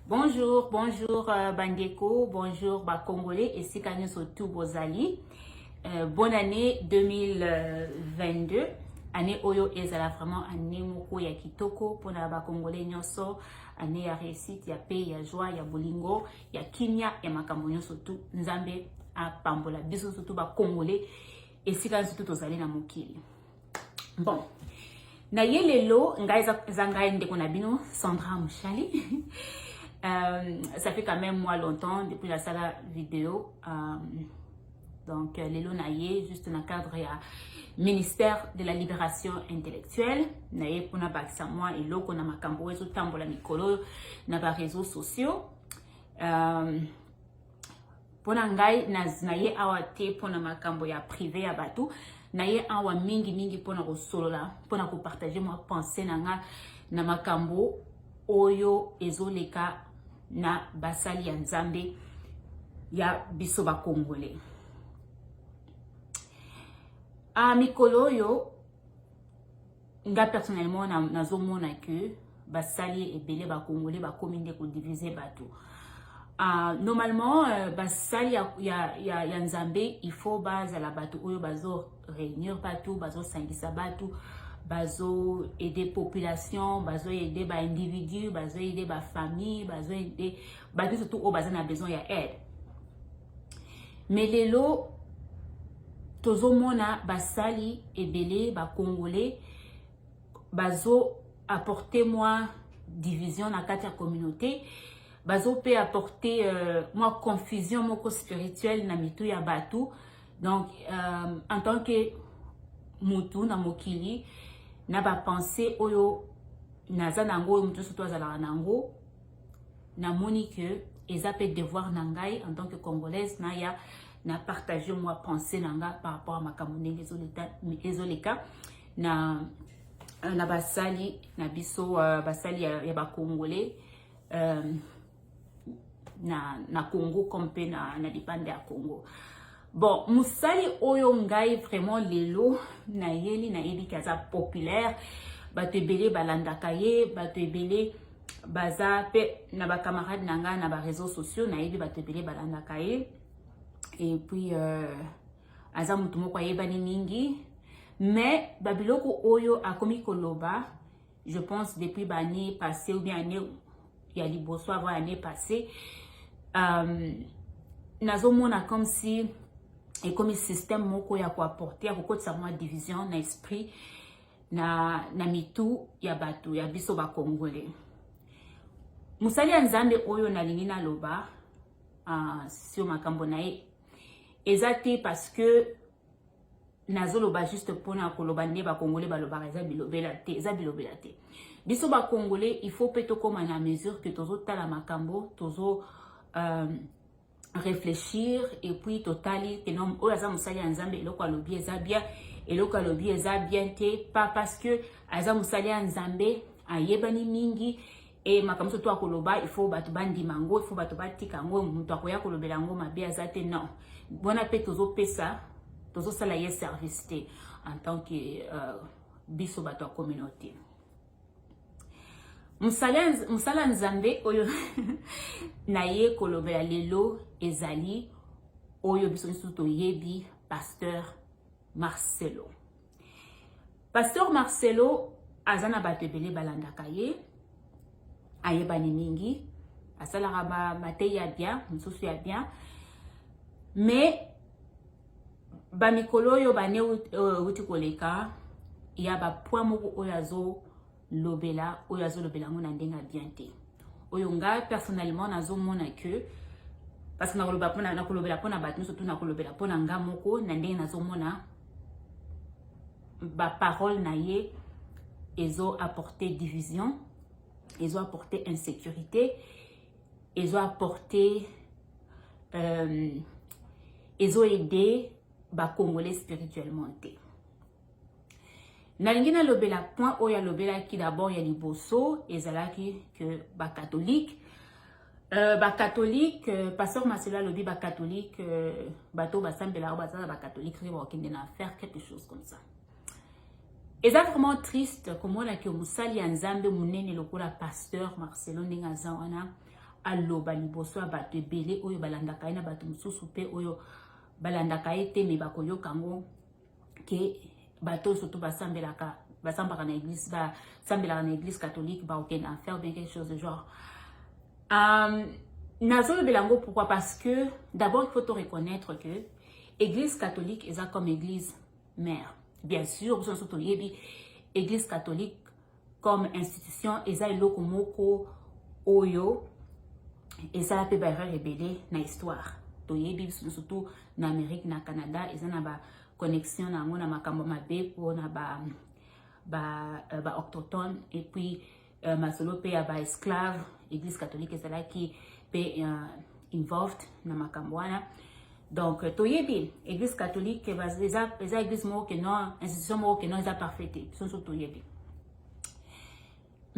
Bonjour, bonjour Bandeko, bonjour Congolais et si kanyo surtout Bozali. Bonne année 2022. Année Oyo ezala vraiment année moko ya kitoko pour na Congolais nyonso. Année ya réussite, ya paix, ya joie, ya bolingo, ya kimia, ya makambo nyonso surtout Nzambe a pambola biso surtout Congolais et si kanyo surtout tozali na mokili. Bon. Na yelelo ngai zanga ndeko na bino Sandra Mushali. Ça fait quand même moi longtemps depuis la salle vidéo. Donc, Lelo Naye, juste dans le cadre du ministère de la libération intellectuelle. Naye, pour na bakisa moi et l'eau qu'on a makambo et tout tambola mikolo na ba réseaux sociaux. Pour na ngai naye awate pour na makambo ya privé ya batu. Naye awa mingi pour na solo la pour na partager moi pensée nanga na makambo oyo ezoleka na basali ya Nzambe ya biso ba Congolais. Mikolo yo nga personnellement nazomona que basali ebele ba Congolais ba kominde ko diviser bato. Normalement basali ya Nzambe il faut bazala bato oyo bazo réunir bato, bazo sangisa bato, bazo aider population, bazo aider ba individu, bazo aider ba famille, bazo aider bato surtout au bazana besoin ya aide. Mais lelo tozo mona basali ebele ba Congolais bazo apporter moi division na kati ya communauté, bazo peut apporter moi confusion moko spirituelle na mitu ya batu. Donc en tant que mutu na mokili na ba pensée oyo naza nango mutu surtout azala nango na moni que eza pe devoir nangai en tant que congolaise na ya na partager moi pensée nanga par rapport à makambo ndenge ezoleka na basali na biso basali ya ba Congolais na Congo comme pe na dépendre ya Congo. Bon, musali oyo ngai vraiment lelo na yebi kaza populaire, bato ebele balandaka ye, bato ebele baza pe na ba camarades nanga na ba réseaux sociaux na yebi bato ebele balandaka ye. Et puis aza mutu moko ayebani mingi, mais babiloko oyo akomi koloba, je pense depuis l'année passée ou bien année ya liboso avant année passée, nazomona comme si et comme système moko ya ko apporter ko sa moi division na esprit na mitu ya batu ya biso ba Congolais. Musali ya Nzambe oyo na lingi na loba sur makambo na ye ezati parce que nazoloba juste pona koloba ne ba Congolais ba loba eza bilobela te. Biso ba Congolais il faut peut-être comme à mesure que tozo tala makambo tozo réfléchir et puis totali que non oyaza musali ya Nzambe eloko alobi eza bien eloko alobi eza bien te pas parce que aza musali ya Nzambe ayebani mingi et makambo surtout akoloba il faut batu bandi mango il faut batu batika ngo mutu akoya kolobela ngo mabe eza te non bona pe tozo pesa tozo sala ye service te en tant que biso batu a communauté. Musala Nzambe oyo na ye kolobela lelo ezali oyo biso nsuto yebi Pasteur Marcelo. Pasteur Marcelo azana bato ebele balandaka ye ayebani mingi asalaka mateyi ya bien mosusu ya bien, mais bamikolo oyo bane uti koleka ya bapoint moko oyo azolobela ngo na ndenga bien te oyo nga personnellement nazomona que parce que nakolobela pona bato surtout nakolobela pona nga moko na ndenge nazomona ba parole na ye ezo apporter division, ezo apporter insécurité, ezo apporter ezo aider ba Congolais spirituellement te. Nalingi na lobela point oya lobela ki d'abord ya liboso ezalaki que ba catholique Pasteur Marcelo lobi ba catholique bato basambela ba catholique riba okende na faire quelque chose comme ça. Et c'est vraiment triste comme on a que musali ya Nzambe munene lokola Pasteur Marcelo ndinga zawana aloba liboso ya bato ebele oyo balandaka ye na bato mosusu pe oyo balandaka ye te me bakoyoka ngo ke bato surtout basambelaka na église basambelaka na église catholique baokende en faire bien quelque chose de genre. Nazolobela ngo pourquoi? Parce que d'abord il faut te reconnaître que église catholique est comme église mère. Bien sûr, vous surtout église catholique comme institution eza eloko moko oyo eza pe ba erreur ebele na histoire. Toyebi surtout na Amérique na Canada eza na ba connexion na ngo na makambo mabe po na ba autochtone et puis masolo pe ya ba esclave église catholique ezala ki pe involved na makambo wana. Donc toyebi église catholique eza église moko ke non institution moko ke non eza parfaite surtout toyebi.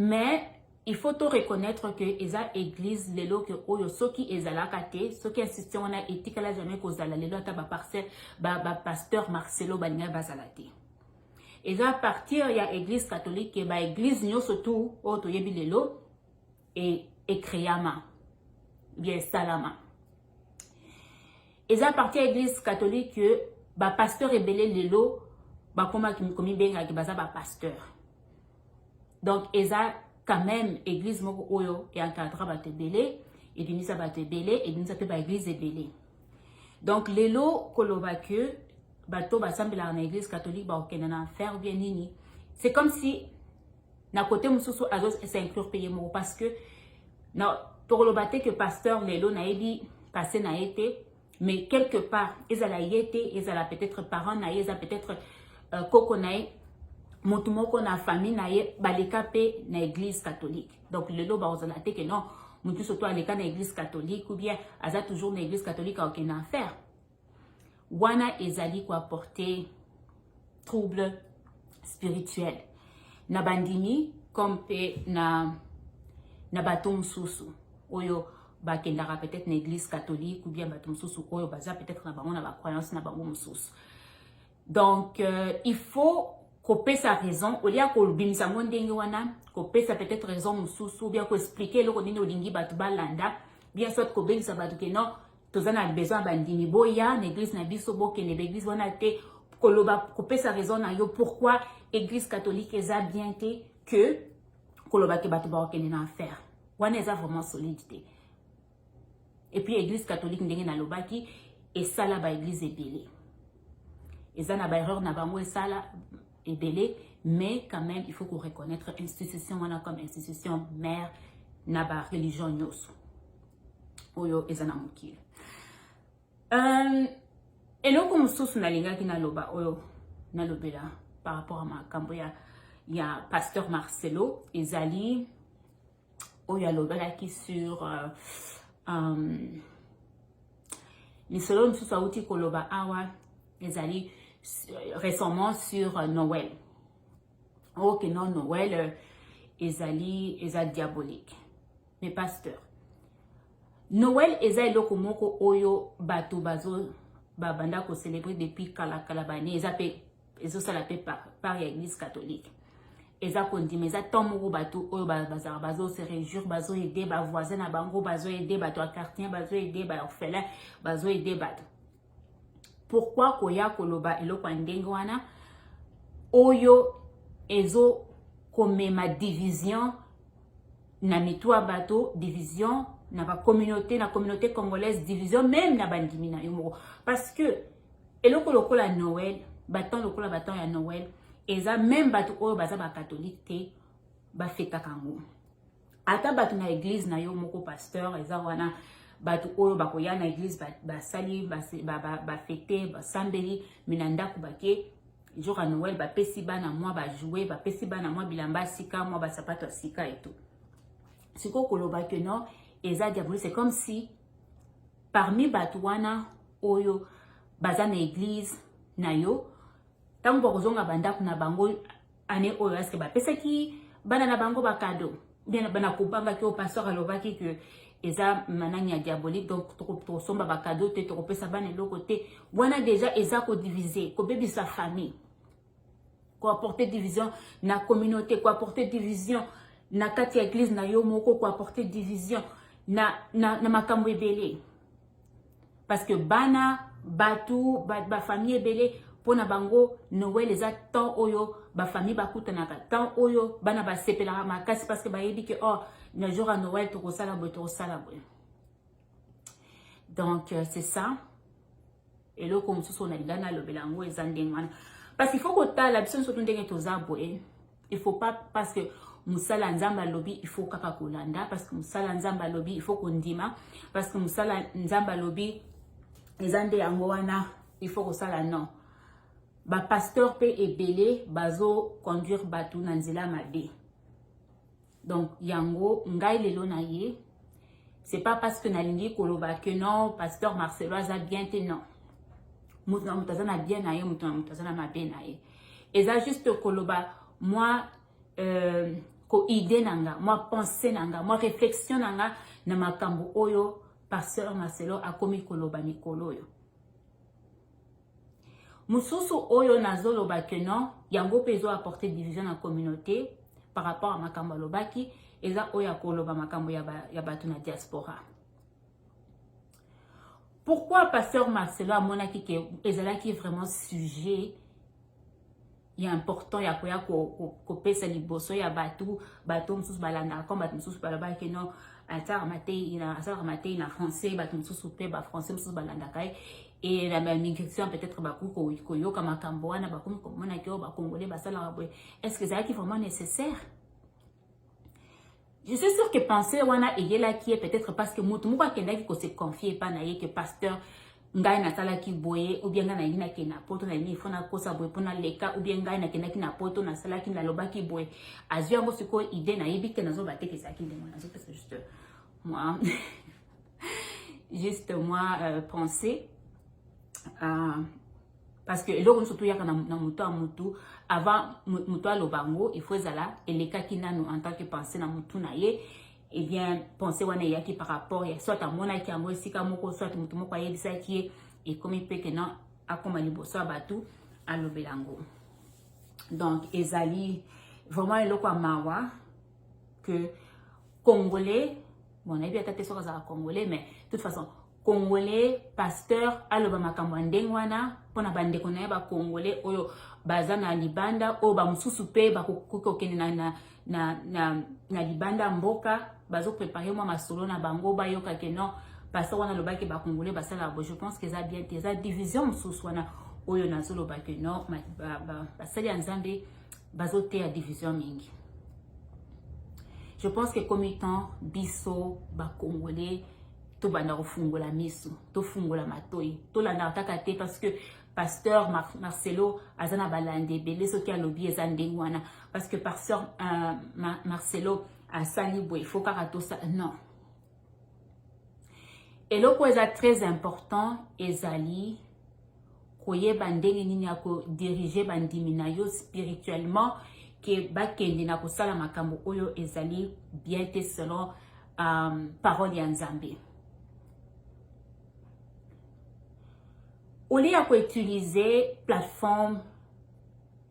Mais il faut te reconnaître que eza église lelo que oyo soki ezalaka te soki institution wana etikala jamais kozala lelo ata ba parcelle ba pasteur Marcelo balinga bazala te. Eza partir ya église catholique ke ba église nyonso tout oyo toyebi lelo et créama bien salama. Eza partir ya église catholique que ba pasteur ebele lelo ba koma komi benga ki baza ba pasteur. Donc eza quand même église moko oyo et encadra bato ebele et binisa bato ebele et binisa pe ba église ebele. Donc lelo koloba que bato basambela na église catholique ba okenda na faire bien nini. C'est comme si na côté mususu azo s'inclure payer moko parce que na tokoloba te que pasteur lelo na yebi passé na été mais quelque part ezala yete ezala peut-être parent na yeza peut-être koko na motu moko na famille na ye baleka pe na église catholique. Donc lelo ba ozala te que non mutu surtout aleka na église catholique ou bien aza toujours na église catholique a aucun affaire. Wana ezali ko apporter trouble spirituel na bandini comme pe na bato mususu oyo bakendaka peut-être na église catholique ou bien bato mususu oyo baza peut-être na bango na ba croyance na bango mususu. Donc il faut couper sa raison au lieu ko bimisa ndenge wana couper sa peut-être raison mususu ou bien ko expliquer loko nini olingi bato balanda bien soit ko bengisa bato que non tozana besoin bandini boya na église na biso bokende l'église wana te koloba couper sa raison na yo pourquoi église catholique eza bien te que koloba ke bato ba okende na affaire wana eza vraiment solidité. Et puis église catholique ndenge na lobaki et sala ba église ebele eza na ba erreur na bango esala ebele mais quand même il faut qu'on reconnaître institution wana comme institution mère na ba religion nyonso oyo eza na mokili. Eloko mosusu nalingaki naloba oyo nalobela par rapport à makambo ya pasteur Marcelo ezali oyo alobelaki sur lisolo mosusu auti koloba awa ezali récemment sur Noël. Ok non Noël eza diabolique. Mais pasteur Noël eza eloko moko oyo bato bazo babanda ko célébrer depuis kala bane eza pe ezo sala pe par église catholique. Eza kondima eza tant moko bato oyo bazara bazo se réjouir bazo aider ba voisin na bango bazo aider bato a quartier bazo aider ba orphelin bazo aider bato. Pourquoi koya koloba eloko ndenge wana oyo ezo komema division na mitwa bato division na ba communauté congolaise division même na bandimi na yo parce que eloko lokola Noël baton lokola baton ya Noël eza même bato oyo baza ba catholique te ba feta kango ata bato na église na yo moko pasteur eza wana bato oyo bakoya na église basali ba fete ba sambeli minanda kubake jour à Noël ba pesi bana moi ba jouer ba pesi bana moi bilamba sika moi ba sapato sika et tout siko koloba que non eza diabolique. C'est comme si parmi bato wana oyo baza na église na yo tango bakozonga bandako na bango ane oyo aske bapesaki bana na bango ba cadeau bien bana kubanga ki o pasteur alobaki que eza manani ya diabolique donc to somba ba cadeau te to pesa bana eloko te wana déjà eza ko diviser ko bebisa famille ko apporter division na communauté ko apporter division na kati ya église na yo moko ko apporter division na makambo ebele. Parce que bana batu ba famille ebele pona bango Noël eza temps oyo ba famille bakutanaka temps oyo bana ba sepelaka makasi parce que bayebi que oh na jour à Noël tokosala boye. Donc c'est ça. Et là comme ça on a lingana lobelango eza ndenge wana. Parce qu'il faut que tala biso soto ndenge toza boye. Il faut pas parce que musala nzamba lobby il faut kaka kolanda parce que musala nzamba lobby il faut kondima parce que musala nzamba lobby ezande yango wana il faut kosala non. Ba pasteur pe ebele bazo conduire batu na nzela mabe. Donc yango ngai lelo na ye c'est pas parce que nalingi koloba que non pasteur Marcelo aza bien te non. Mutazana bien na ye mutazana mabe na ye. Eza juste koloba moi ko idée nanga, moi pensée nanga, moi réflexion nanga na makambo oyo pasteur Marcelo akomi koloba mikolo yo. Mususu oyo nazoloba que non, yango pezo apporter division dans la communauté par rapport à makambo lobaki, eza oya koloba makambo ya batu na diaspora. Pourquoi pasteur Marcelo a monaki que ezalaki vraiment sujet ya important ya koya ko pesa liboso ya batu mususu balanda comme batu mususu balaba que non atara matei na français batu mususu pe ba français mususu balanda kai. Et la migration peut-être bakou koyo kama kamboana bakou komona kyo ba congolais basala boye. Est-ce que c'est vraiment nécessaire? Je suis sûre que penser wana eyela qui est peut-être parce que mutu muko kendaki ko se confier pas na ye que pasteur ngai na sala ki boye ou bien ngai na yina ke na poto na ni fona kosa boye pona leka ou bien ngai na kendaki na poto na sala ki na loba ki boye azwi yango siko idée na yebi ke nazo bateke saki ndemo nazo parce que juste moi penser parce que l'homme surtout yaka na mutu a mutu avant mutu a lobango il faut zala et les cas qui nanu en tant que penser na mutu na ye et bien penser wana yaki par rapport ya soit à mona ki amwe sika moko soit mutu moko ayebisa ki et comme il peut que non akoma liboso batu a lobelango. Donc ezali vraiment eloko amawa que congolais bon na bien tata soka za congolais mais de toute façon Congolais, pasteur, aloba makambo ndengwana, pona bande kona ba Congolais, oyo bazana libanda, o ba mususu pe ba kokokene na libanda mboka, bazo préparer moi masolo na bango ba yoka ke non, pasteur wana loba ke ba Congolais basala bo, je pense que ça bien tes division mususu wana oyo na zolo ba ke non, ba sali nzambe bazo te a division mingi. Je pense que comme étant biso ba Congolais to banda fungola miso to fungola matoi to la nataka te parce que pasteur Marcelo azana balande belé so ki alobi ezande wana parce que pasteur Marcelo a sali boy faut karato ça non. Et loko eza très important ezali koye bandenge nini ya ko diriger bandimi na yo spirituellement ke bakende na kosala makambo oyo ezali bien te selon parole ya Nzambe. Au lieu de utiliser plateforme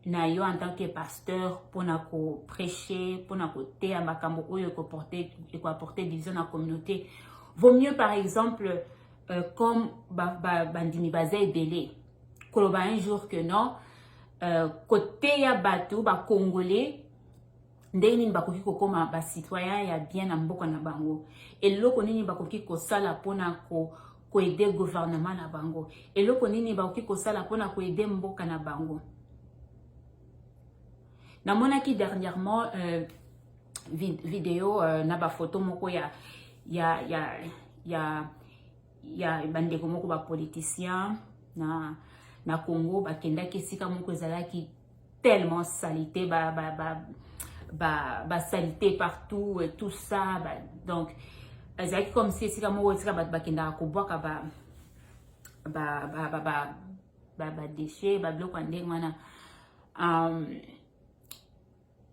na yo en tant que pasteur pour prêcher, pour te à makambo oyo ko apporter division dans la communauté, vaut mieux par exemple comme bandimi bazé belé koloba un jour que non côté ya batu ba congolais ndenge nini bakoki kokoma ba citoyen ya bien na mboka na bango eloko nini bakoki kosala pona ko aider gouvernement na bango eloko nini bakoki kosala pona ko aider mboka na bango. Na monaki dernièrement vidéo na ba photo moko ya bandeko moko ba politicien na Congo bakendaki sika moko ezalaki tellement salité ba salité partout et tout ça donc c'est comme si sika moko sika bakenda ko boka ba déchets ba bloc ndenge wana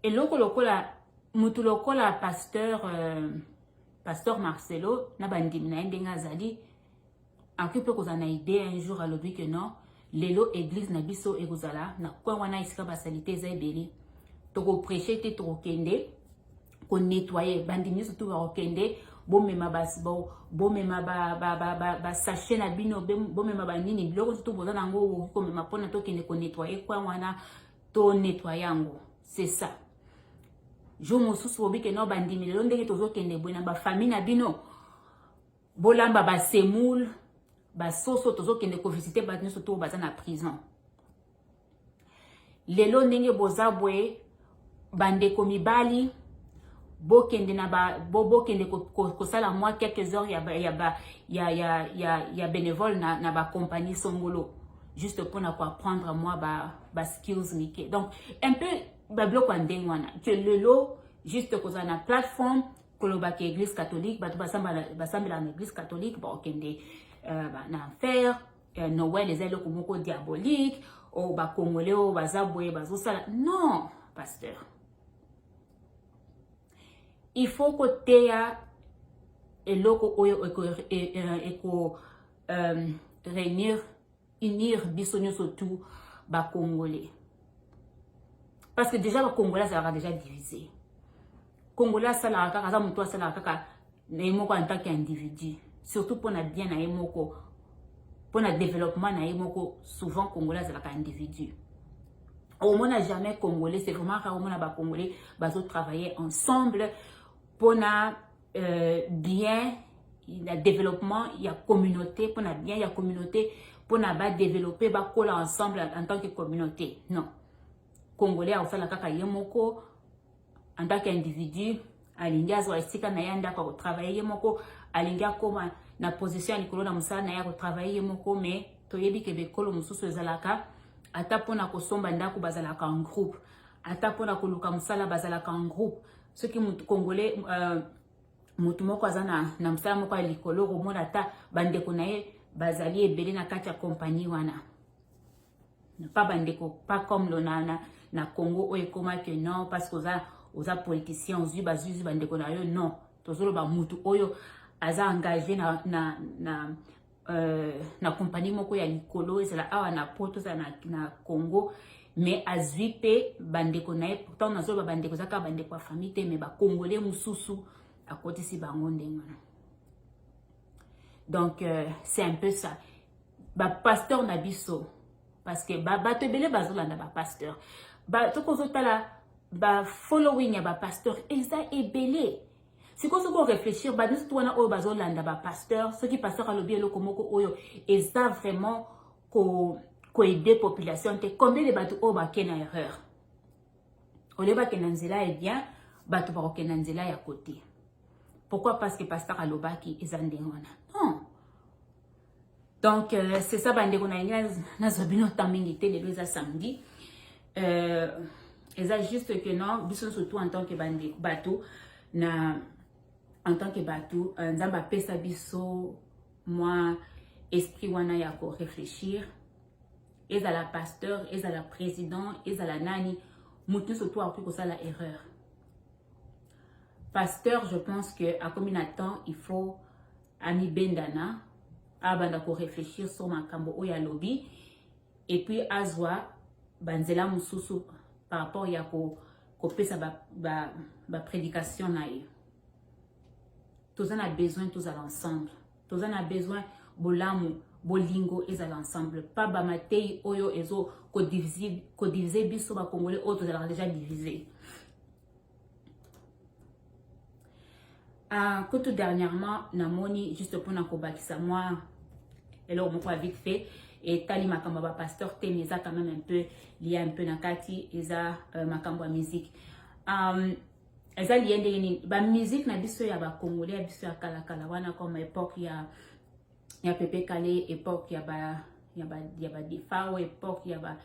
et lokola mutu lokola pasteur Marcelo na bandimi na ndenge azali akipe kozana idée un jour à l'objet que non lelo église na biso ekozala na kwa wana isika ba salité za ebeli to ko prêcher te to kende ko nettoyer bandimi surtout ba kende bomema basbo bomema ba sachet na bino bomema ba nini biloko tout boza nango ko mema pona to kende ko nettoyer kwa wana to nettoyer yango. C'est ça. Jo mosusu obike no bandimi lelo ndenge tozo kende bwe na ba famille na bino bolamba ba semoule ba soso tozo kende ko visiter ba nyonso to baza na prison. Lelo ndenge boza bwe bande ko mibali bokende na ba bokende ko sala moi quelques heures ya bénévole na ba compagnie songolo juste pour na quoi apprendre moi ba skills nike. Donc un peu ba bloc ndenge wana que lelo juste ko na plateforme koloba ke église catholique ba basambela na église catholique ba okende na faire Noël les ailes komoko diabolique o ba congolais o bazabwe bazo sala. Non pasteur, il faut que teya eloko oyo eko réunir unir bisonyo surtout ba congolais, parce que déjà ba congolais ça va déjà divisé. Congolais ça la kaka za muto ça la kaka na yemoko en tant qu'individu, surtout pour na bien na yemoko pour na développement na yemoko. Souvent congolais ça la individu. Au moins jamais congolais, c'est vraiment rare au moins ba congolais bazo travailler ensemble pour na bien le développement, il y a communauté pour na bien il y a communauté pour na ba développer ba coller ensemble en tant que communauté. Non, congolais au fait la kaka yemoko en tant qu'individu alingia zo esika na yanda ko travailler yemoko alingia koma na position likolo na musala na ya ko travailler yemoko. Mais toyebi ke bekolo mususu ezalaka ata pona ko somba ndako bazalaka en groupe, ata pona ko luka musala bazalaka en groupe. Ce qui congolais mutu moko azana na musala moko likolo ko mona ta bandeko na ye bazali ebele na kati ya compagnie wana. Pas bandeko, pas comme le na Congo où ekoma que non parce que oza politicien ozu bazuzu bandeko na yo. Non, tozolo ba mutu oyo aza engagé na compagnie moko ya likolo ezala awa na poto za na Congo, mais azwipe bandeko na ye. Pourtant nazo ba bandeko zaka bandeko ya famille te, mais ba congolais mususu akotisi bango ndenge. Donc c'est un peu ça. Ba pasteur na biso parce que ba tebele bazolanda ba pasteur ba tokozotala ba following ya ba pasteur eza ebele. Si ko soko réfléchir ba nisi tuwana oyo bazolanda ba pasteur, ce qui pasteur alobi eloko moko oyo eza vraiment ko aider population te. Combien de bato oyo ba kena erreur oleba kena nzela est bien bato ba kena nzela ya côté. Pourquoi? Parce que pasteur alobaki eza ndengona. Non. Donc c'est ça bandeko na zabino tamingité les deux samedi. Eza juste que non, biso surtout en tant que bandeko bato na en tant que bateau, nzamba pesa biso moi esprit wana ya ko réfléchir. Eza la pasteur, eza la président, eza la nani, mutu surtout après que ça la erreur. Pasteur, je pense que à combien de temps il faut ami bendana abanda ko réfléchir sur makambo oya lobby et puis azwa banzela mususu par rapport ya ko pesa ba prédication na ye. Tous en a besoin tous à l'ensemble. Tous en a besoin bolamu bolingo et à l'ensemble. Pas bamatei oyo ezo ko diviser biso ba congolais autres alors déjà divisé. Que tout dernièrement namoni juste pour nako bakisa moi et là on m'a vite fait et tali makambo ba pasteur Temeza quand même un peu lié un peu na kati eza makambo musique. Eza liende yeni ba musique na biso ya ba congolais biso ya kala wana comme époque ya Pepe Kale, époque ya ba Defao, époque ya ba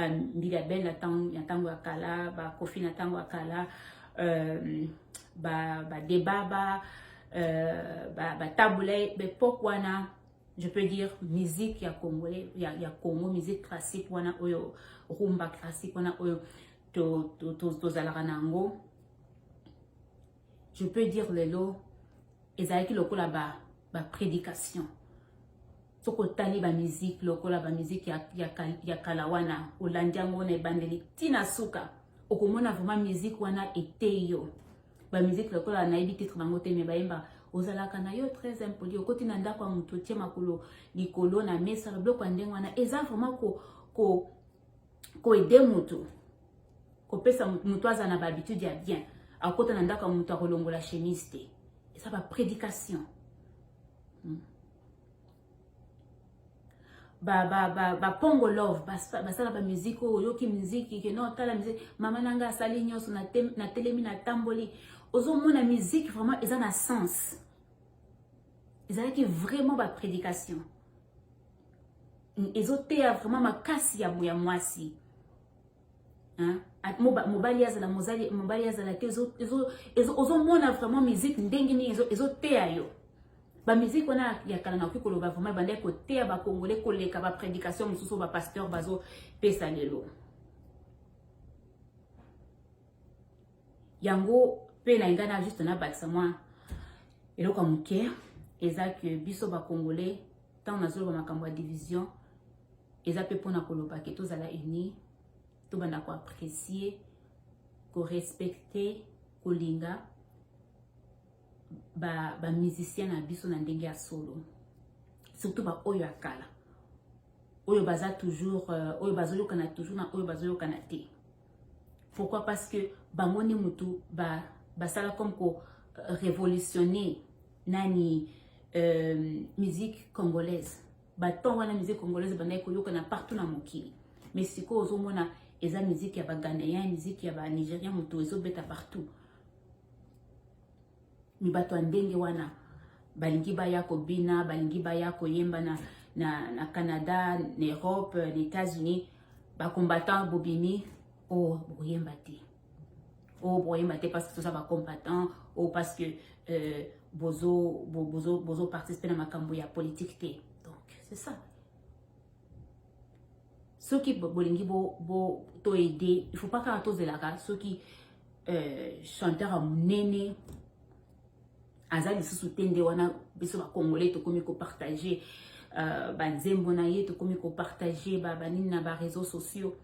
Mbidabel na tango ya kala, ba Kofi na tango ya kala, ba Debaba, ba Taboulay, époque wana je peux dire musique ya congolais ya Congo, musique classique wana oyo rumba classique wana oyo to zalaka nango. Je peux dire lelo ezalaki lokola ba prédication. Soko tali ba musique lokola ba musique ya kalawana olandiango na bandeli tina suka okomona vraiment musique wana eteyo ba musique lokola na ibi titre bango te me baimba ozalaka na yo très impoli okoti na ndako ya moto tie makolo likolo na mesa biloko ya ndenge wana eza vraiment ko aider moto kopesa moto aza na habitude ya bien akota na ndako ya moto akolongola chemise te eza ba prédication ba pongo love basala ba musique oyoki musique ke non tala musique mama nanga asali nyonso na telemi na tamboli ozomona musique vraiment eza na sens ezalaki vraiment ba prédication ezoteya vraiment makasi ya mwasi mobali azala mobali azala te ozomona vraiment musique ndenge nini ezoteya yo ba musique wana ya kala na okikoloba vraiment bande koteya ba congolais koleka ba prédication mosusu ba pasteur bazo pesa lelo yango pe na ingana juste na bakisa moi eloko moke eza que biso ba congolais tant nazoloba makambo ya division eza pe pona koloba ke tozala uni to banda ko apprécier ko respecter kolinga ba musicien na biso na ndenge ya solo surtout ba oyo akala oyo baza toujours oyo bazolokana toujours na oyo bazolokana te pourquoi parce que bamoni mutu basala comme ko révolutionner nani musique congolaise baton wana musique congolaise banda koyokana partout na mokili mais siko ozomona eza musique ya ba Ghanéen musique ya ba Nigérien mutu ezobeta partout mi bato ndenge wana balingi baya kobina balingi baya koyemba na Canada na Europe na États-Unis ba combattant bobimi boyemba te parce que ça va combattant parce que bozo participer na makambo ya politique te donc c'est ça ceux qui bolingi bo to aider il faut pas que to zelaka ceux qui chanteur a munene azali susu tende wana biso ba congolais to komi ko partager banzembo na ye to komi ko partager banini na ba réseaux sociaux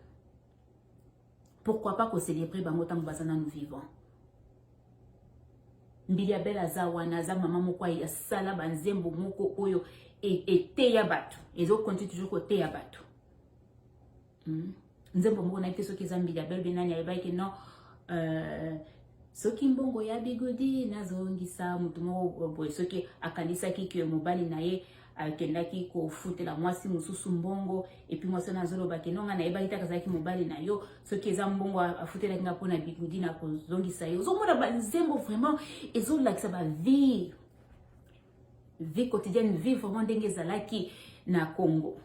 pourquoi pas ko célébrer bango tango bazana nous vivants mbili ya bela za wana za mama moko ya sala banzembo moko oyo ete ya bato ezo continue toujours ko te ya bato nzembo moko na ite soki za mbili ya bela benani ya baike non soki mbongo ya bigodi nazongisa mutu moko boye soki akanisaki ke mobali na ye akendaki kofutela mwasi mosusu mbongo epi mwasi nazoloba ke nonga na ye bakita kazaki mobali na yo soki eza mbongo afutelaki nga mpona bigodi na kozongisa ye ozomona banzembo vraiment ezolakisa ba vie quotidienne vie vraiment ndenge ezalaki na Congo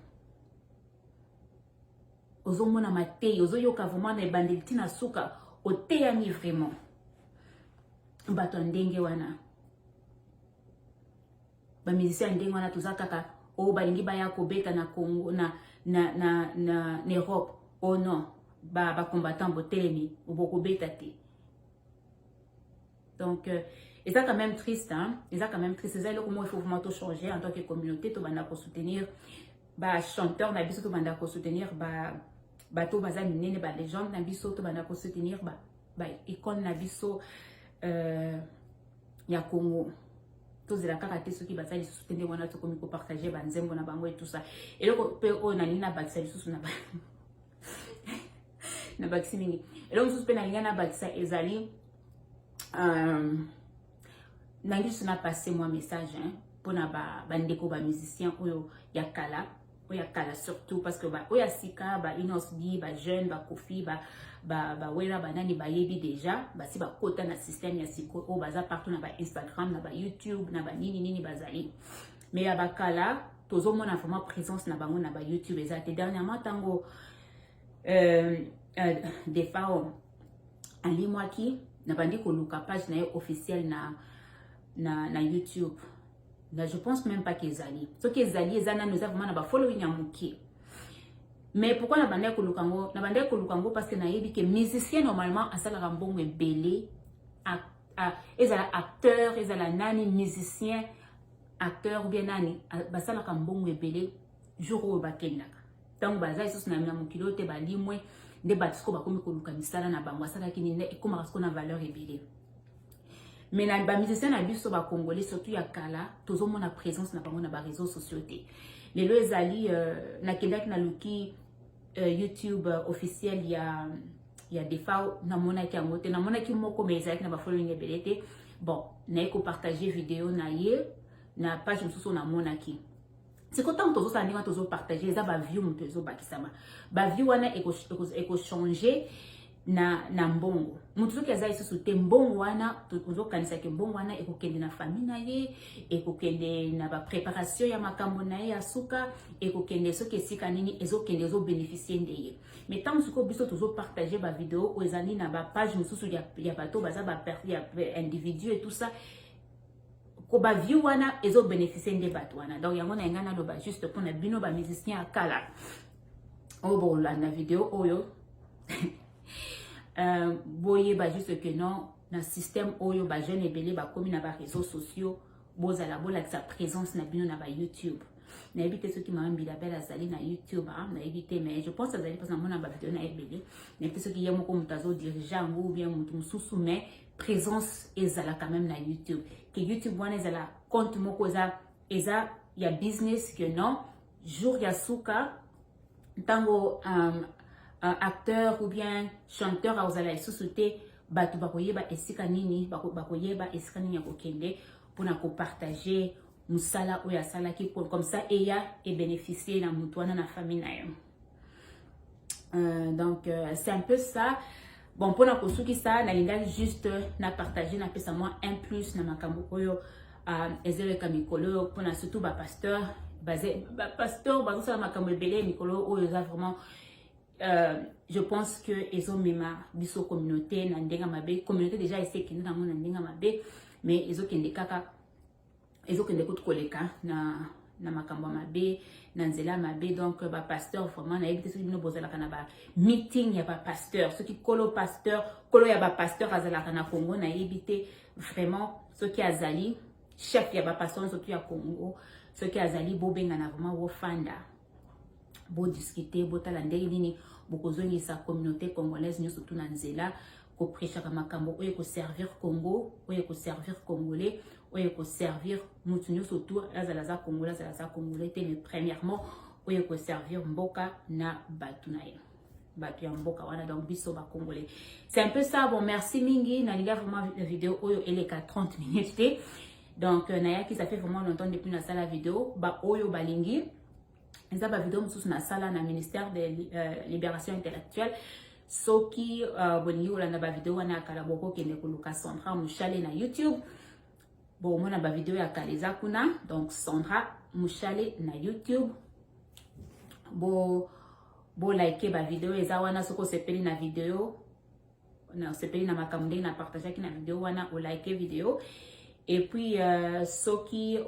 ozomona matei ozoyoka vraiment na ebandeli tina suka oteyami vraiment bato ndenge wana ba musicien ndenge wana toza kaka balingi baya kobeta na Congo na Europe non ba combattant botelemi bokobeta te donc et ça quand même triste c'est là comment il faut vraiment tout changer en tant que communauté to banda ko soutenir ba chanteur na biso to banda ko soutenir ba to baza minene ba légende na biso to banda ko soutenir ba icône na biso ya Congo tozela kaka te soki bazali soutenir wana to komi ko partager banzembo na bango et tout ça et loko pe o na nina bakisa lisusu na ba na bakisi mingi et loko susu pe na nina bakisa ezali nangi suna passer moi message pona bandeko ba musicien oyo ya kala surtout parce que oya sika ba Inos Bi ba jeune ba Kofi ba wera banani ba yebi déjà si ba kota na système ya siko o baza partout na ba Instagram na ba YouTube na ba nini bazali mais ya bakala tozo mona vraiment présence na bango na ba YouTube ezate dernièrement tango des fois ali mwaki na bandi ko luka page na officiel na YouTube. Là, je pense même pas qu'ils allaient. Ce qu'ils allaient, ils allaient nous avons vraiment following à mouki. Mais pourquoi na bande ko lukango? Na bande ko lukango parce que na yebi que musicien normalement a sala rambongo belé ils ala acteur, ils ala nani musicien, acteur ou bien nani basala rambongo belé jour au bakendaka. Tant baza iso na mina mukilote ba limwe de batisko ba komi ko lukanisala na bango sala kinine e koma ko na valeur ebelé. mais na ba musicien na biso ba congolais surtout ya kala tozo mona présence na bango na ba réseaux sociaux té lelo ezali na kendaki na luki YouTube officiel ya defa na mona ki yango te na mona ki moko mais ezali na ba following ebele te bon na ko partager vidéo na ye na page mosusu na mona ki c'est quand tozo sa ndinga tozo partager eza ba view moto ezo bakisama ba view wana eko changer na mbongo mutu soki aza lisusu te mbongo wana tozokanisa ke mbongo wana ekokende na famille na ye ekokende na bapreparation ya makambo na ye ya suka ekokende soki esika nini ezokende ezobénéficie nde ye mais ntango sikoyo biso tozopartage bavideo oyo ezali na bapage mosusu ya bato baza individu et tout ça ko baview wana ezobénéficie nde bato wana donc yango na yenga naloba juste mpona bino bamusicien ya kala oyo bolanda video oyo boye ba juste que non na système oyo ba jeune ebele ba komi na ba réseaux sociaux bozala bolakisa présence na bino na ba YouTube na ebite ceux qui m'ont bila belle azali na YouTube na ebite mais je pense azali parce que mona ba vidéo na ebele na ebite ceux qui yemo ko mutazo dirigeant ou bien mutu mususu mais présence ezala quand même na YouTube que YouTube wana ezala compte moko eza ya business que non jour ya suka tango acteur ou bien chanteur a osala sous-sauté batu bakoyeba esika nini bakoyeba esika nini ya kokende pona ko partager musala oya sala ki comme ça eya et bénéficier na mutu wana na famille na yo donc c'est un peu ça bon pona ko suki ça na linga juste na partager na pesa moi un plus na makambo oyo ezele ka mikolo pona surtout ba pasteur pasteur bazosala makambo ebele mikolo oyo za vraiment je pense que ils ont même biso communauté na ndenga mabe communauté déjà essaie kende na mona ndenga mabe mais ils ont kende kaka ils ont kende koleka na makambo mabe na nzela mabe donc ba pasteur vraiment na ebite soki bino bozala kana ba meeting ya ba pasteur ceux qui kolo pasteur kolo ya ba pasteur azala kana Congo na ebite vraiment ceux qui azali chef ya ba pasteur surtout ya Congo ceux qui azali bobenga na vraiment wo fanda bo discuter botala ndenge nini bokozongisa communauté congolaise nyonso tuna nzela ko prêcher makambo oyo ko servir Congo oyo ko servir congolais oyo ko servir mutu nyonso tour azala za congolais te mais premièrement oyo ko servir mboka na batu na ye batu ya mboka wana donc biso ba congolais c'est un peu ça bon merci mingi na linga vraiment la vidéo oyo eleka 30 minutes te donc naya qui ça fait vraiment longtemps depuis na sala vidéo ba oyo balingi eza ba vidéo mosusu na sala na ministère de libération intellectuelle soki bolingi olanda ba vidéo wana kala boko kende koluka Sandra Mushale na YouTube bon mona ba vidéo ya kaleza kuna donc Sandra Mushale na YouTube bo like ba vidéo eza wana soko sepeli na vidéo na sepeli na makambo na partager ki na vidéo wana o like vidéo et puis soki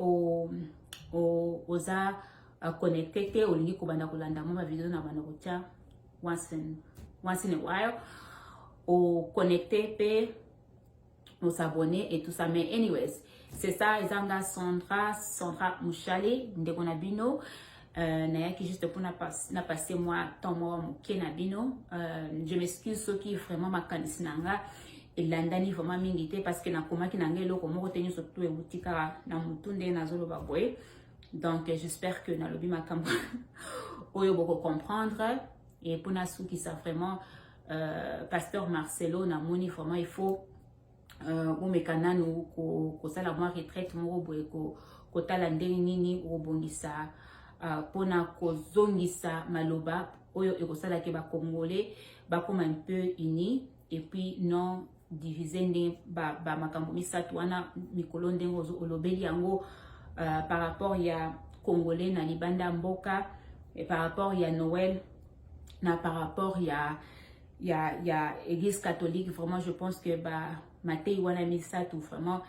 oza connecté te olingi kobanda kolanda ma vidéo na bana kotia once in a while o connecté pe o s'abonner et tout ça mais anyways c'est ça ezanga Sandra Mushale ndeko na bino na yaki juste pour na passer moi temps moi moké na bino je m'excuse ceux qui vraiment makanisi nanga elandani vraiment mingi te parce que na komaki na ngelo ko moko tenyo surtout e butika na mutunde na zolo ba boy. Donc j'espère que na lobi makambo oyo boko comprendre et pour nasu qui ça vraiment pasteur Marcelo na moni vraiment il faut o mekana no ko sala moi retraite mo boye ko tala ndeni nini o bongisa pona ko zongisa maloba oyo e ko sala ke ba congolais ba comme un peu unis et puis non diviser nde ba makambo misatu wana mikolo ndengo olobeli yango par rapport ya congolais na libanda mboka et par rapport ya Noël na par rapport ya église catholique vraiment je pense que ba matei wana misatu vraiment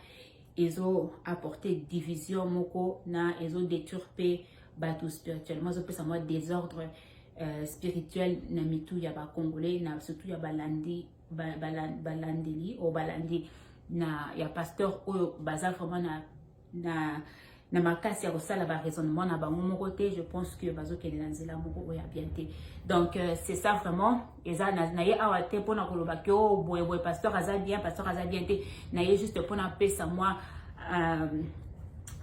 ils ont apporté division moko na ils ont déturpé bateau spirituellement ils ont fait moi désordre spirituel na mitu ya ba congolais na surtout ya balandeli o balandi na ya pasteur oyo baza vraiment na na makasi ya kosala ba raisonnement na bango moko te, je pense que bazokende na nzela moko oyo ya bien te. Donc c'est ça vraiment, eza na ye awa te mpona koloba ke o boye pasteur aza bien te, na ye juste mpona pesa moi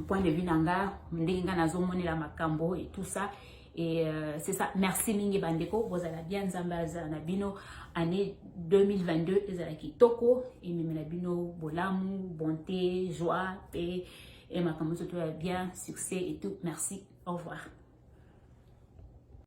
point de vue nanga ndenge nga nazomonela makambo et tout ça. Et c'est ça, merci mingi bandeko, bozala bien, nzambe azala na bino, année 2022 ezala kitoko, et meme na bino bolamu, bonté, joie, paix, et makambo surtout bien, succès et tout. Merci, au revoir.